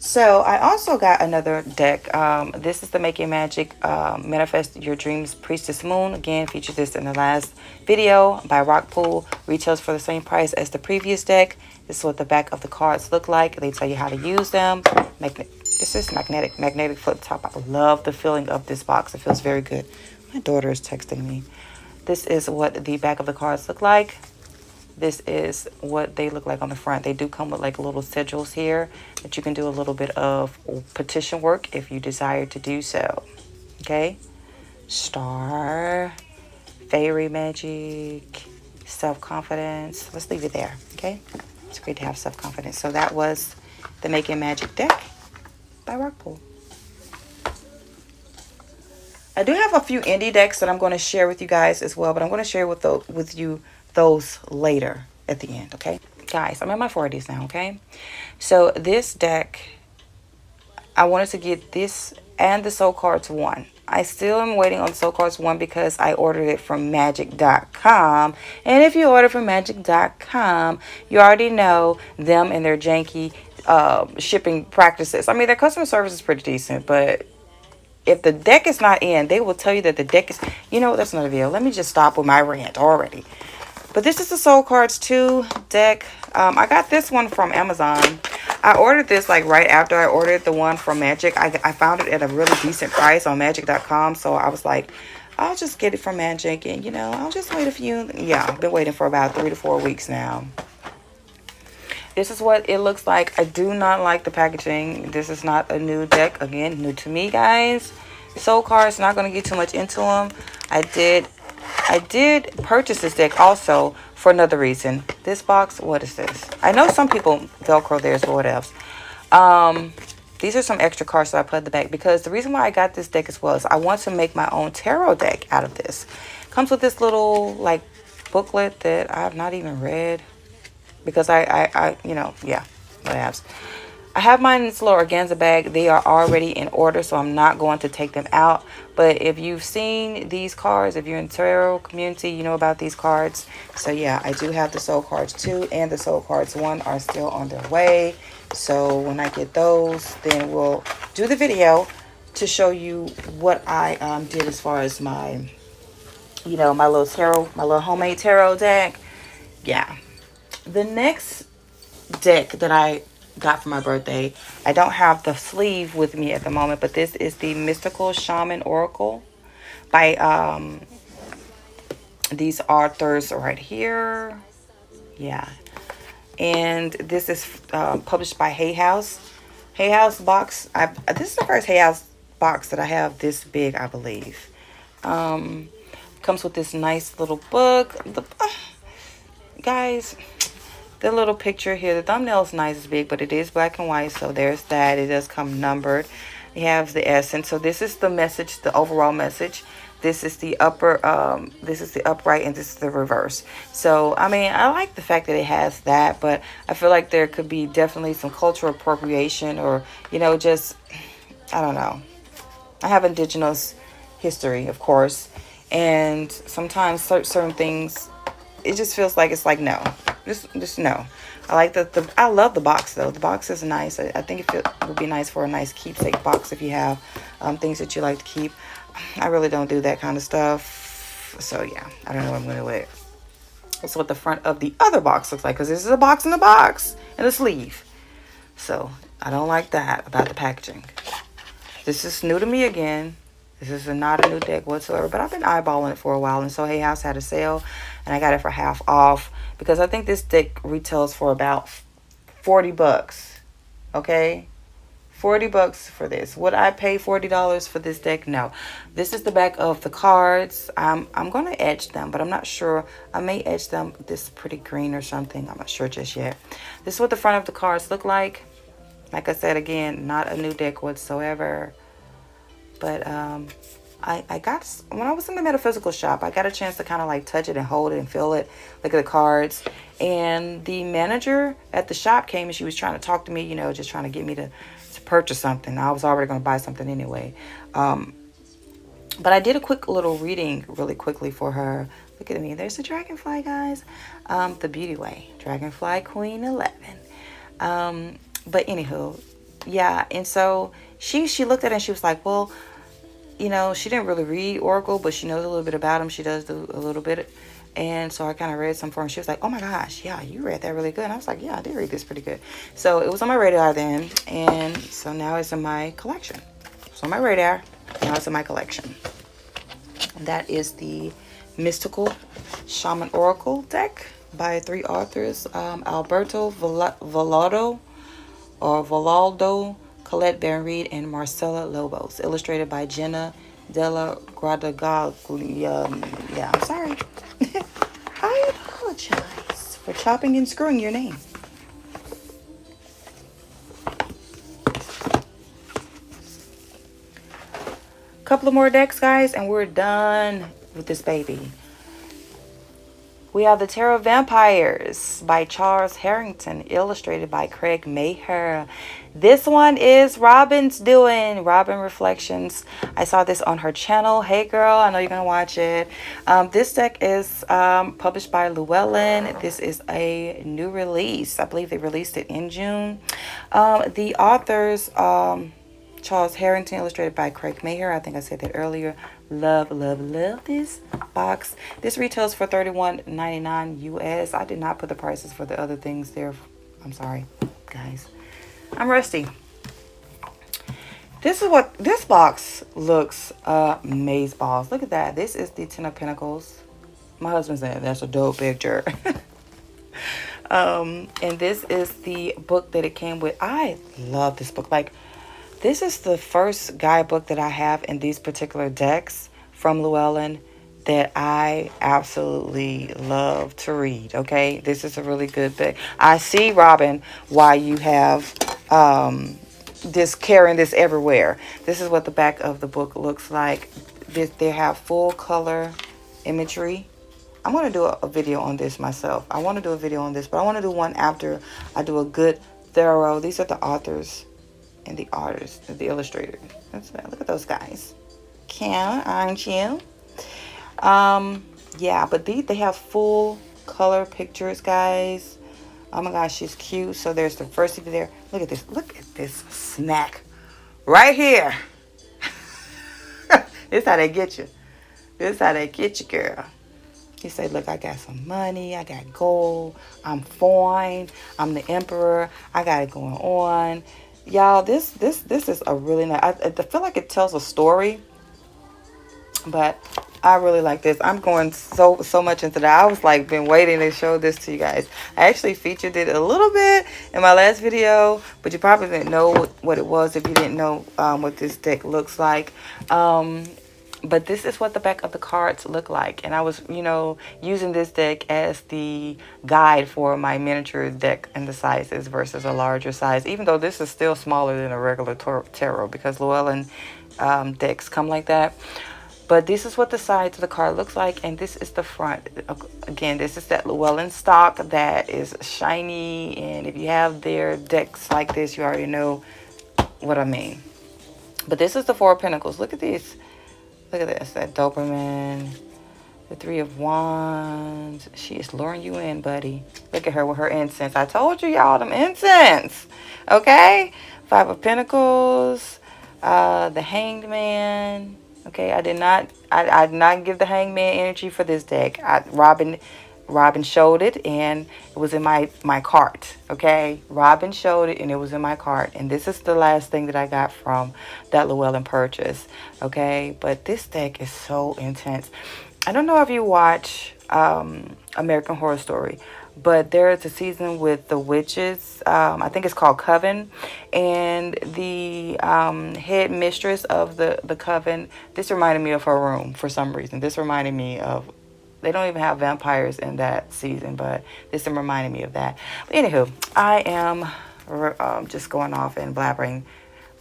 So I also got another deck. This is the Making Magic Manifest Your Dreams Priestess Moon. Again, featured this in the last video by Rockpool. Retails for the same price as the previous deck. This is what the back of the cards look like. They tell you how to use them. This is magnetic flip top. I love the feeling of this box. It feels very good. My daughter is texting me. This is what the back of the cards look like. This is what they look like on the front. They do come with like little sigils here that you can do a little bit of petition work if you desire to do so. Okay. Star, fairy magic, self-confidence. Let's leave it there. Okay. It's great to have self-confidence. So that was the Making Magic deck by Rockpool. I do have a few indie decks that I'm going to share with you guys as well, but I'm going to share with you those later at the end, okay? Guys, I'm in my 40s now, okay? So this deck, I wanted to get this and the Soul Cards 1. I still am waiting on Soul Cards 1 because I ordered it from magic.com. And if you order from magic.com, you already know them and their janky shipping practices. I mean, their customer service is pretty decent, but if the deck is not in, they will tell you that the deck is... You know what? That's another video. Let me just stop with my rant already. But this is the Soul Cards 2 deck. I got this one from Amazon. I ordered this like right after I ordered the one from Magic. I found it at a really decent price on magic.com. So I was like, I'll just get it from Magic. And, you know, I'll just wait a few... Yeah, I've been waiting for about 3 to 4 weeks now. This is what it looks like. I do not like the packaging. This is not a new deck. Again, new to me, guys. Soul Cards, not going to get too much into them. I did purchase this deck also for another reason. This box, what is this? I know some people Velcro theirs, but what else? These are some extra cards that I put in the back because the reason why I got this deck as well is I want to make my own tarot deck out of this. Comes with this little like booklet that I have not even read. Because I you know, yeah, whatevs. I have mine in this little organza bag. They are already in order, so I'm not going to take them out. But if you've seen these cards, if you're in the tarot community, you know about these cards. So yeah, I do have the Soul Cards 2 and the Soul Cards 1 are still on their way. So when I get those, then we'll do the video to show you what I did as far as my, you know, my little tarot, my little homemade tarot deck. Yeah. The next deck that I got for my birthday, I don't have the sleeve with me at the moment, but this is the Mystical Shaman Oracle by these authors right here. Yeah. And this is published by Hay House. Hay House box. This is the first Hay House box that I have this big, I believe. Comes with this nice little book. Guys, the little picture here, the thumbnail is nice, it's big, but it is black and white, so there's that. It does come numbered. It has the essence. So this is the message, the overall message. This is the this is the upright, and this is the reverse. So I mean, I like the fact that it has that, but I feel like there could be definitely some cultural appropriation, or just, I don't know. I have indigenous history, of course, and sometimes certain things, it just feels like it's like no, just no. I like I love the box though. The box is nice. I think it would be nice for a nice keepsake box if you have things that you like to keep. I really don't do that kind of stuff, so yeah, I don't know what I'm gonna do with it. That's what the front of the other box looks like, because this is a box in the box and a sleeve. So I don't like that about the packaging. This is new to me again. This is not a new deck whatsoever, but I've been eyeballing it for a while, and so Hay House had a sale, and I got it for half off, because I think this deck retails for about 40 bucks. Okay? 40 bucks for this. Would I pay $40 for this deck? No. This is the back of the cards. I'm going to etch them, but I'm not sure. I may etch them this pretty green or something. I'm not sure just yet. This is what the front of the cards look like. Like I said, again, not a new deck whatsoever. But I got, when I was in the metaphysical shop, I got a chance to kind of like touch it and hold it and feel it, look at the cards. And the manager at the shop came, and she was trying to talk to me, just trying to get me to purchase something. I was already going to buy something anyway. But I did a quick little reading really quickly for her. Look at me. There's the dragonfly, guys. The Beauty Way. Dragonfly Queen 11. But anywho, yeah. And so she looked at it and she was like, well, she didn't really read Oracle, but she knows a little bit about them. She does do a little bit. And so I kind of read some for her. And she was like, oh my gosh, yeah, you read that really good. And I was like, yeah, I did read this pretty good. So it was on my radar then. And so now it's in my collection. It's on my radar. Now it's in my collection. And that is the Mystical Shaman Oracle deck by 3 authors. Alberto Villoldo, Colette Baron-Reed, and Marcela Lobos. Illustrated by Jenna Della Gradaglia. Yeah, I'm sorry. I apologize for chopping and screwing your name. Couple of more decks, guys, and we're done with this baby. We have the Tarot Vampires by Charles Harrington, illustrated by Craig Maher. This one is Robin's doing, Robin Reflections. I saw this on her channel. Hey girl, I know you're going to watch it. This deck is published by Llewellyn. This is a new release. I believe they released it in June. The authors, Charles Harrington, illustrated by Craig Maher. I think I said that earlier. Love, love, love this box. This retails for $31.99 US. I did not put the prices for the other things there. I'm sorry, guys. I'm rusty. This is what this box looks maze balls. Look at that. This is the Ten of Pentacles. My husband said that's a dope picture. And this is the book that it came with. I love this book. Like, this is the first guidebook that I have in these particular decks from Llewellyn that I absolutely love to read, okay? This is a really good book. I see, Robin, why you have this, carrying this everywhere. This is what the back of the book looks like. They have full color imagery. I'm going to do a video on this myself. I want to do a video on this, but I want to do one after I do a good, thorough. These are the authors and the artists, the illustrators. Look at those guys. Cute, aren't you? Yeah, but they have full color pictures, guys. Oh my gosh, she's cute. So there's the first thing there. Look at this. Look at this snack right here. This how they get you. This how they get you, girl. You say, look, I got some money. I got gold. I'm fine. I'm the emperor. I got it going on. Y'all, this is a really nice, I feel like it tells a story. But I really like this. I'm going so much into that. I was like been waiting to show this to you guys. I actually featured it a little bit in my last video, but you probably didn't know what it was if you didn't know what this deck looks like. But this is what the back of the cards look like. And I was, using this deck as the guide for my miniature deck and the sizes versus a larger size, even though this is still smaller than a regular tarot because Llewellyn decks come like that. But this is what the sides of the card looks like, and this is the front. Again, this is that Llewellyn stock that is shiny, and if you have their decks like this, you already know what I mean. But this is the Four of Pentacles. Look at these. Look at this. That dopamine. The Three of Wands. She is luring you in, buddy. Look at her with her incense. I told you, y'all, them incense. Okay? Five of Pentacles. The Hanged Man. Okay, I did not give the Hangman energy for this deck. Robin showed it, and it was in my cart. Okay, Robin showed it, and it was in my cart. And this is the last thing that I got from that Llewellyn purchase. Okay, but this deck is so intense. I don't know if you watch American Horror Story, but there is a season with the witches. I think it's called Coven. And the head mistress of the Coven, this reminded me of her room for some reason. This reminded me of, they don't even have vampires in that season, but this reminded me of that. But anywho, I am just going off and blabbering.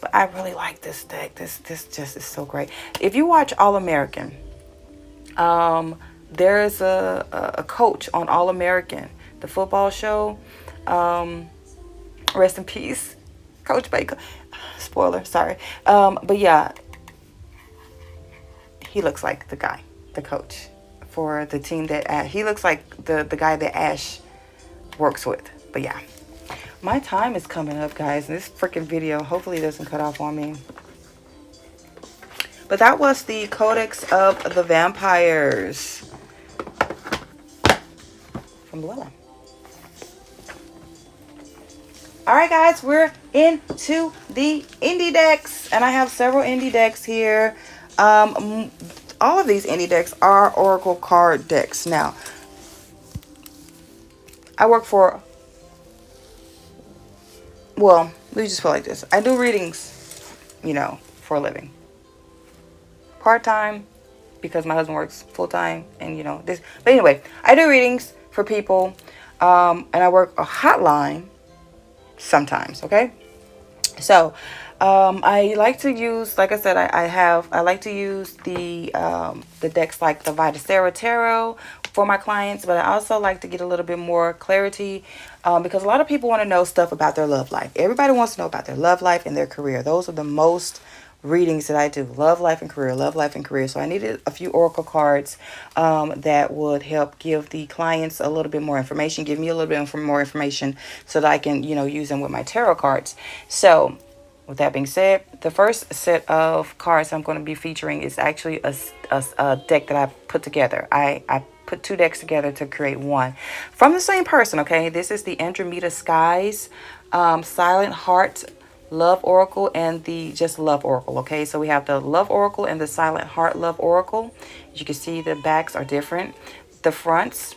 But I really like this deck. This just is so great. If you watch All American, there's a coach on All American, the football show. Rest in peace, Coach Baker. Spoiler, sorry. But yeah, he looks like the guy, the coach for the team that he looks like the guy that Ash works with. But yeah, my time is coming up, guys. And this freaking video, hopefully it doesn't cut off on me. But that was the Codex of the Vampires from Llewellyn. Alright guys, we're into the indie decks. And I have several indie decks here. All of these indie decks are Oracle card decks. Now, I work for, well, let me just put it like this. I do readings, for a living. Part-time, because my husband works full-time, and this. But anyway, I do readings for people, and I work a hotline sometimes. Okay, so I like to use, like I said, I like to use the decks like the Vitacera Tarot for my clients, but I also like to get a little bit more clarity because a lot of people want to know stuff about their love life. Everybody wants to know about their love life and their career. Those are the most readings that I do. Love life and career, love life and career. So I needed a few oracle cards that would help give the clients a little bit more information, give me a little bit more information so that I can, use them with my tarot cards. So with that being said, the first set of cards I'm going to be featuring is actually a deck that I put together. I put two decks together to create one from the same person. Okay, this is the Andromeda Skies Silent Heart Love Oracle and the just Love Oracle. Okay, so we have the Love Oracle and the Silent Heart Love Oracle. As you can see, the backs are different. The fronts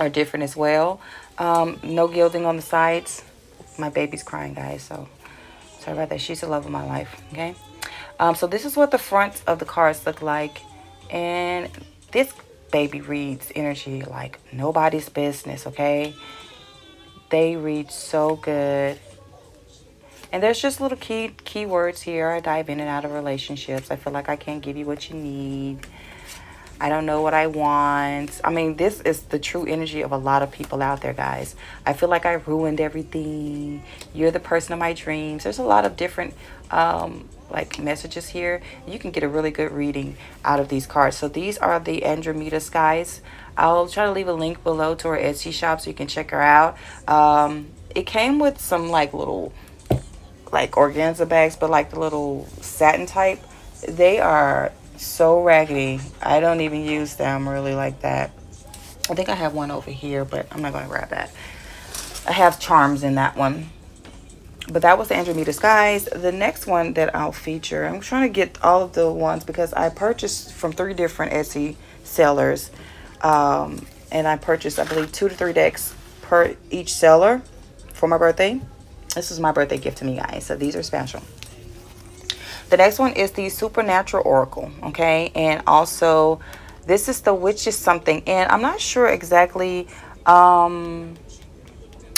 are different as well. No gilding on the sides. My baby's crying, guys, so sorry about that. She's the love of my life. Okay, so this is what the front of the cards look like, and this baby reads energy like nobody's business. Okay, they read so good. And there's just little key words here. I dive in and out of relationships. I feel like I can't give you what you need. I don't know what I want. I mean, this is the true energy of a lot of people out there, guys. I feel like I ruined everything. You're the person of my dreams. There's a lot of different like messages here. You can get a really good reading out of these cards. So these are the Andromeda Skies. I'll try to leave a link below to her Etsy shop so you can check her out. It came with some like little like organza bags, but like the little satin type. They are so raggedy. I don't even use them really like that. I think I have one over here, but I'm not going to grab that. I have charms in that one. But that was the Andromeda Skies. The next one that I'll feature, I'm trying to get all of the ones because I purchased from 3 different Etsy sellers. And I purchased, I believe, 2 to 3 decks per each seller for my birthday. This is my birthday gift to me, guys. So these are special. The next one is the Supernatural Oracle. Okay. And also, this is the Witch's something. And I'm not sure exactly.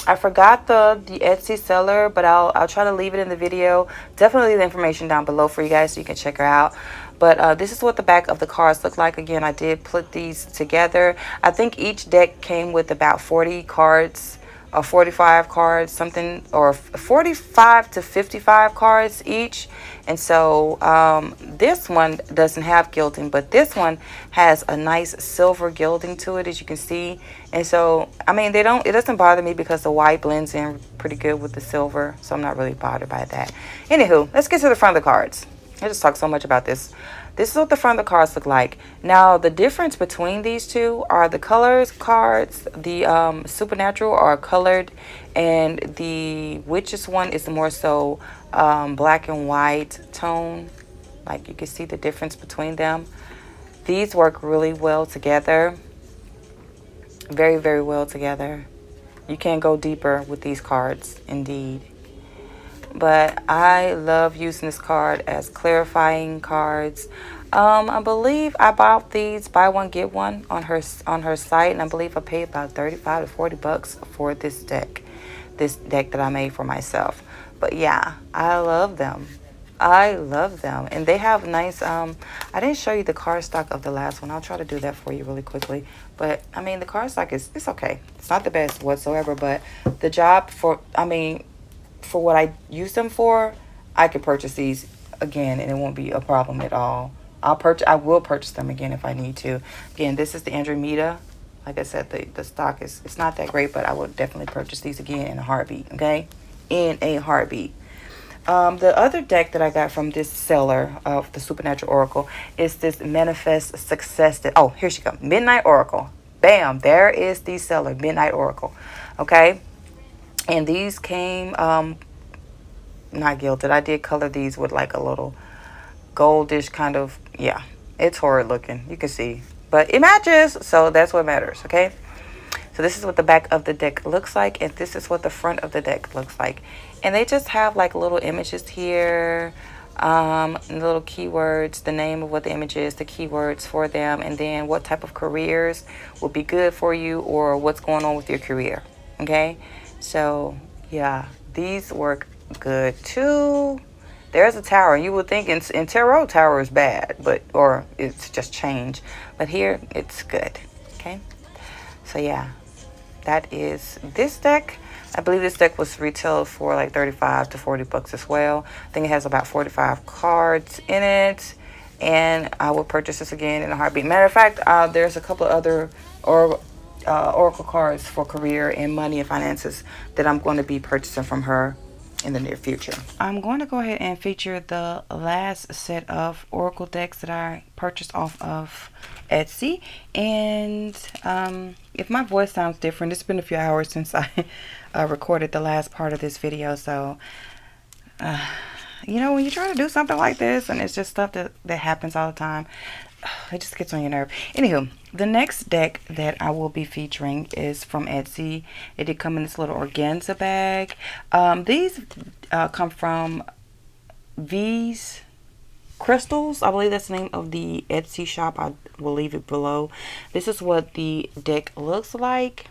I forgot the Etsy seller, but I'll try to leave it in the video. Definitely leave the information down below for you guys so you can check her out. But this is what the back of the cards look like. Again, I did put these together. I think each deck came with about 40 cards or 45 cards, something, or 45 to 55 cards each. And so this one doesn't have gilding, but this one has a nice silver gilding to it, as you can see. And so, I mean, it doesn't bother me because the white blends in pretty good with the silver. So I'm not really bothered by that. Anywho, let's get to the front of the cards. I just talk so much about this. This is what the front of the cards look like. Now, the difference between these two are the colors cards. The Supernatural are colored, and the Witches one is more so black and white tone. Like, you can see the difference between them. These work really well together. Very, very well together. You can go deeper with these cards, indeed. But I love using this card as clarifying cards. I believe I bought these buy one get one on her site, and I believe I paid about 35 to 40 bucks for this deck that I made for myself. But yeah, I love them. I love them, and they have nice. I didn't show you the card stock of the last one. I'll try to do that for you really quickly. But I mean, the card stock it's okay. It's not the best whatsoever, but the job for what I use them for, I could purchase these again and it won't be a problem at all. I will purchase them again if I need to. Again, this is the Andromeda. Like I said, the stock it's not that great, but I will definitely purchase these again in a heartbeat, okay? In a heartbeat. The other deck that I got from this seller of the Supernatural Oracle is this Manifest Success deck. Oh, here she goes. Midnight Oracle. Bam, there is the seller, Midnight Oracle. Okay? And these came, not gilded. I did color these with like a little goldish kind of, yeah. It's horrid looking. You can see. But it matches, so that's what matters, okay? So this is what the back of the deck looks like, and this is what the front of the deck looks like. And they just have like little images here, and little keywords, the name of what the image is, the keywords for them, and then what type of careers would be good for you or what's going on with your career, okay? So, yeah, these work good too. There's a tower. You would think in tarot, tower is bad, or it's just change. But here, it's good, okay? So, yeah, that is this deck. I believe this deck was retailed for like 35 to 40 bucks as well. I think it has about 45 cards in it. And I will purchase this again in a heartbeat. Matter of fact, there's a couple of other Oracle cards for career and money and finances that I'm going to be purchasing from her in the near future. I'm going to go ahead and feature the last set of Oracle decks that I purchased off of Etsy. And if my voice sounds different, it's been a few hours since I recorded the last part of this video. So, you know, when you try to do something like this and it's just stuff that happens all the time, it just gets on your nerve. Anywho, the next deck that I will be featuring is from Etsy. It did come in this little organza bag. These come from V's Crystals. I believe that's the name of the Etsy shop. I will leave it below. This is what the deck looks like.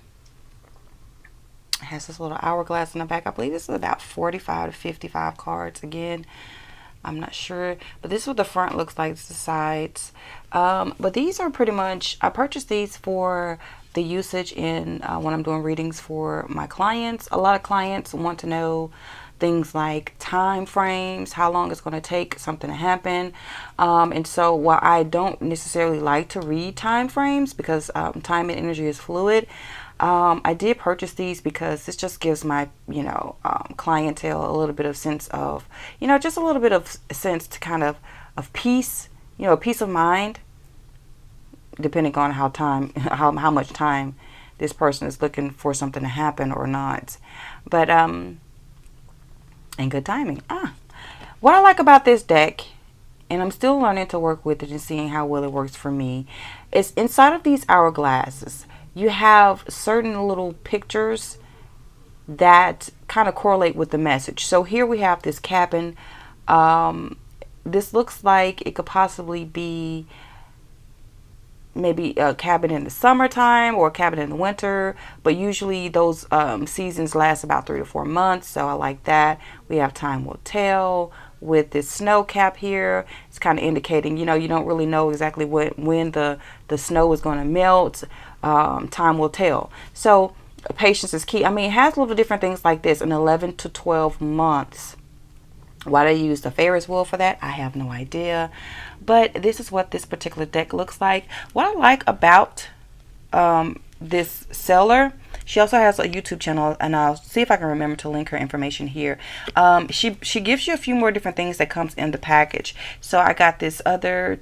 It has this little hourglass in the back. I believe this is about 45 to 55 cards again. I'm not sure, but this is what the front looks like. It's the sides. But these are pretty much, I purchased these for the usage in when I'm doing readings for my clients. A lot of clients want to know things like time frames, how long it's going to take something to happen. And so while I don't necessarily like to read time frames because time and energy is fluid, I did purchase these because this just gives my, clientele a little bit of sense of, just a little bit of sense to kind of peace, peace of mind, depending on how much time this person is looking for something to happen or not. But and good timing. What I like about this deck, and I'm still learning to work with it and seeing how well it works for me, is inside of these hourglasses, you have certain little pictures that kind of correlate with the message. So here we have this cabin. This looks like it could possibly be maybe a cabin in the summertime or a cabin in the winter, but usually those seasons last about 3 to 4 months, so I like that. We have time will tell with this snow cap here. It's kind of indicating, you don't really know exactly when the snow is going to melt. Time will tell. So patience is key. I mean, it has little different things like this in 11 to 12 months. Why they use the Ferris wheel for that, I have no idea. But this is what this particular deck looks like. What I like about this seller, she also has a YouTube channel, and I'll see if I can remember to link her information here. She gives you a few more different things that comes in the package. So I got this other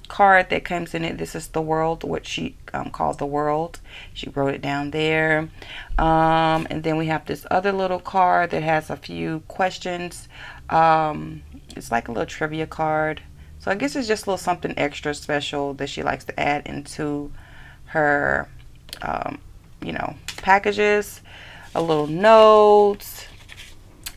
card that comes in it. This is the world, what she called the world. She wrote it down there. And then we have this other little card that has a few questions. It's like a little trivia card. So I guess it's just a little something extra special that she likes to add into her packages. A little notes,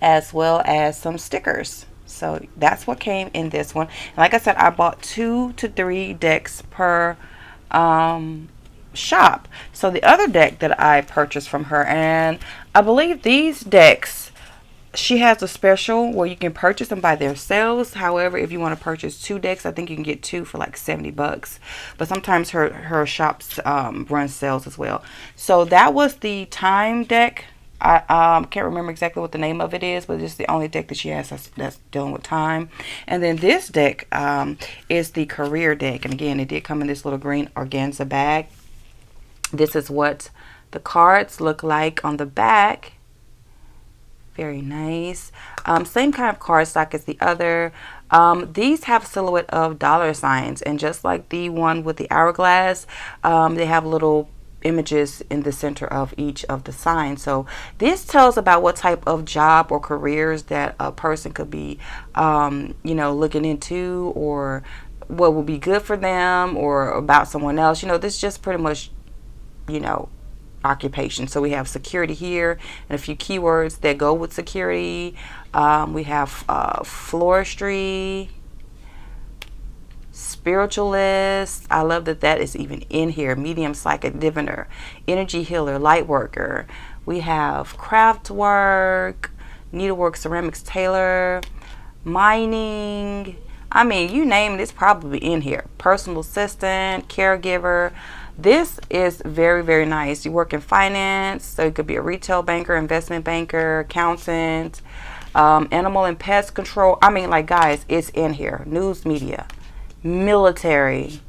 as well as some stickers. So that's what came in this one. And like I said, I bought 2 to 3 decks per shop. So the other deck that I purchased from her, and I believe these decks, she has a special where you can purchase them by themselves. However, if you want to purchase 2 decks, I think you can get 2 for like $70. But sometimes her shops run sales as well. So that was the time deck. I can't remember exactly what the name of it is, but it's the only deck that she has that's dealing with time. And then this deck is the career deck. And again, it did come in this little green organza bag. This is what the cards look like on the back. Very nice. Same kind of cardstock as the other. These have a silhouette of dollar signs, and just like the one with the hourglass, they have little images in the center of each of the signs. So this tells about what type of job or careers that a person could be looking into, or what will be good for them, or about someone else. This just pretty much occupation. So we have security here and a few keywords that go with security. We have floristry, spiritualist. I love that is even in here. Medium psychic diviner, energy healer, light worker. We have craft work, needlework, ceramics tailor, mining. I mean, you name it, it's probably in here. Personal assistant, caregiver. This is very, very nice. You work in finance, so you could be a retail banker, investment banker, accountant, animal and pest control. I mean, like, guys, it's in here. News media, military,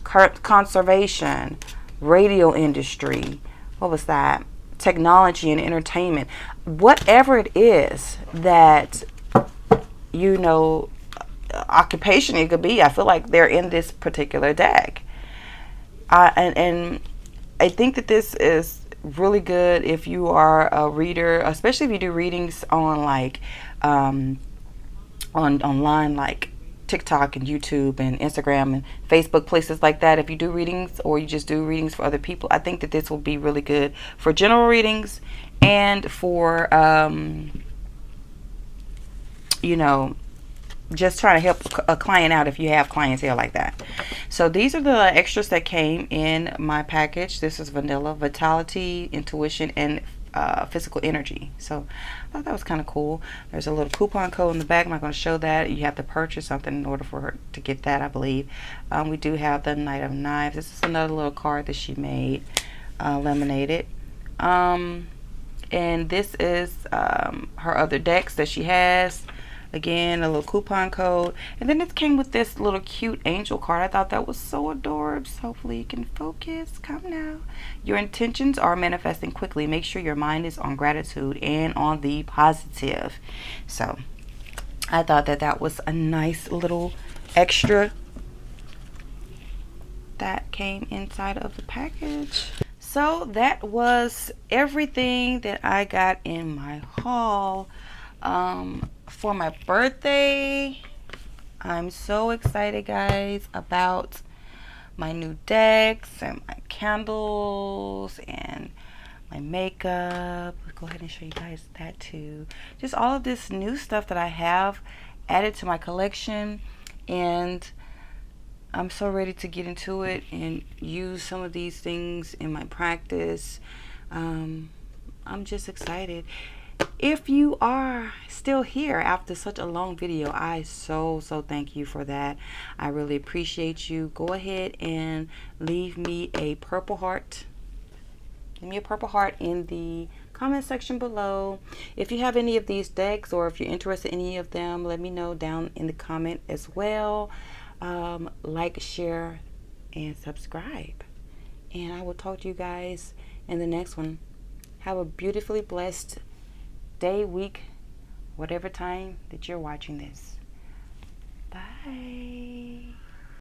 conservation, radio industry. What was that? Technology and entertainment. Whatever it is that, occupation it could be, I feel like they're in this particular deck. And I think that this is really good if you are a reader, especially if you do readings on online, like TikTok and YouTube and Instagram and Facebook, places like that. If you do readings, or you just do readings for other people, I think that this will be really good for general readings and for just trying to help a client out if you have clientele like that. So these are the extras that came in my package. This is vanilla, vitality, intuition, and physical energy. So I thought that was kind of cool. There's a little coupon code in the back. I'm not going to show that. You have to purchase something in order for her to get that, I believe. We do have the Knight of Knives. This is another little card that she made, laminated. And this is her other decks that she has. Again, a little coupon code. And then it came with this little cute angel card. I thought that was so adorable. Hopefully you can focus. Come now. Your intentions are manifesting quickly. Make sure your mind is on gratitude and on the positive. So I thought that was a nice little extra that came inside of the package. So that was everything that I got in my haul For my birthday, I'm so excited, guys, about my new decks and my candles and my makeup. Go ahead and show you guys that too. Just all of this new stuff that I have added to my collection, and I'm so ready to get into it and use some of these things in my practice. I'm just excited. If you are still here after such a long video, I so thank you for that. I really appreciate you. Go ahead and leave me a purple heart. Give me a purple heart in the comment section below. If you have any of these decks, or if you're interested in any of them, let me know down in the comment as well. Like, share, and subscribe. And I will talk to you guys in the next one. Have a beautifully blessed day, week, whatever time that you're watching this. Bye.